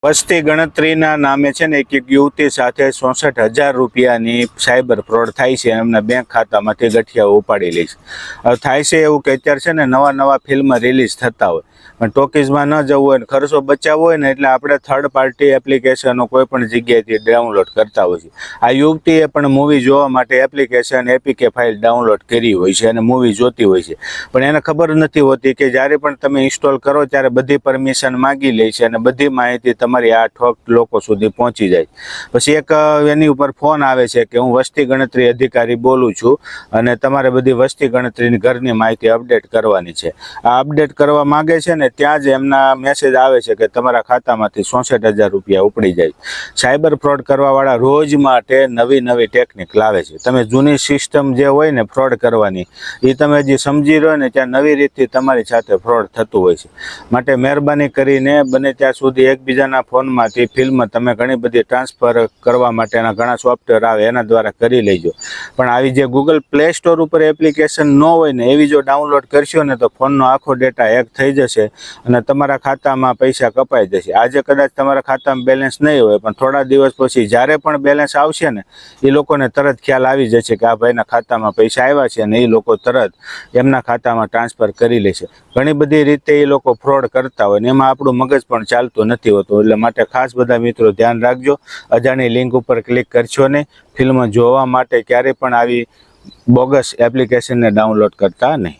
વસ્તી ગણતરીના નામે છે ને એક યુવતી સાથે 64,000 રૂપિયાની સાયબર ફ્રોડ થાય છે. એમના બેંક ખાતામાંથી ગઠિયાઓ ઉપાડી લે છે. હવે થાય છે એવું કે અત્યારે છે ને નવા ફિલ્મ રિલીઝ થતા હોય પણ ટોકીઝમાં ન જવું હોય ને ખર્ચો બચાવવો હોય ને એટલે આપણે થર્ડ પાર્ટી એપ્લિકેશનો કોઈ પણ જગ્યાએથી ડાઉનલોડ કરતા હોય છે. આ યુવતીએ પણ મૂવી જોવા માટે એપ્લિકેશન એપીકે ફાઇલ ડાઉનલોડ કરી હોય છે અને મૂવી જોતી હોય છે, પણ એને ખબર નથી હોતી કે જ્યારે પણ તમે ઇન્સ્ટોલ કરો ત્યારે બધી પરમિશન માગી લે છે અને બધી માહિતી તમારી આ ઠોક લોકો સુધી પહોંચી જાય. પછી એક એની ઉપર ફોન આવે છે કે હું વસ્તી ગણતરી અધિકારી બોલું છું અને તમારે બધી વસ્તી ગણતરીની ઘરની માહિતી અપડેટ કરવાની છે. આ અપડેટ કરવા માગે છે ને ત્યાં જ એમના મેસેજ આવે છે કે તમારા ખાતામાંથી 64,000 રૂપિયા ઉપડી જાય. સાયબર ફ્રોડ કરવાવાળા રોજ માટે નવી ટેકનિક લાવે છે. તમે જૂની સિસ્ટમ જે હોય ને ફ્રોડ કરવાની એ તમે હજી સમજી રહ્યો ને ત્યાં નવી રીતથી તમારી સાથે ફ્રોડ થતું હોય છે. માટે મહેરબાની કરીને બને ત્યાં સુધી એકબીજાના ફોનમાંથી ફિલ્મ તમે ઘણી બધી ટ્રાન્સફર કરવા માટેના ઘણા સોફ્ટવેર આવે એના દ્વારા કરી લેજો. પણ આવી જે ગૂગલ પ્લે સ્ટોર ઉપર એપ્લિકેશન ન હોય ને એવી જો ડાઉનલોડ કરશો ને તો ફોનનો આખો ડેટા હેક થઈ જશે અને તમારા ખાતામાં પૈસા કપાઈ જશે. આજે કદાચ તમારા ખાતામાં બેલેન્સ નહીં હોય પણ થોડા દિવસ પછી જ્યારે પણ બેલેન્સ આવશે ને એ લોકોને તરત ખ્યાલ આવી જશે કે આ ભાઈના ખાતામાં પૈસા આવ્યા છે અને એ લોકો તરત એમના ખાતામાં ટ્રાન્સફર કરી લેશે. ઘણી બધી રીતે એ લોકો ફ્રોડ કરતા હોય ને એમાં આપણું મગજ પણ ચાલતું નથી હોતું. એટલે માટે ખાસ બધા મિત્રો ધ્યાન રાખજો. અજાણી લિંક ઉપર ક્લિક કરશો નહીં. ફિલ્મ જોવા માટે ક્યારેય પણ આવી બોગસ એપ્લિકેશનને ડાઉનલોડ કરતા નહીં.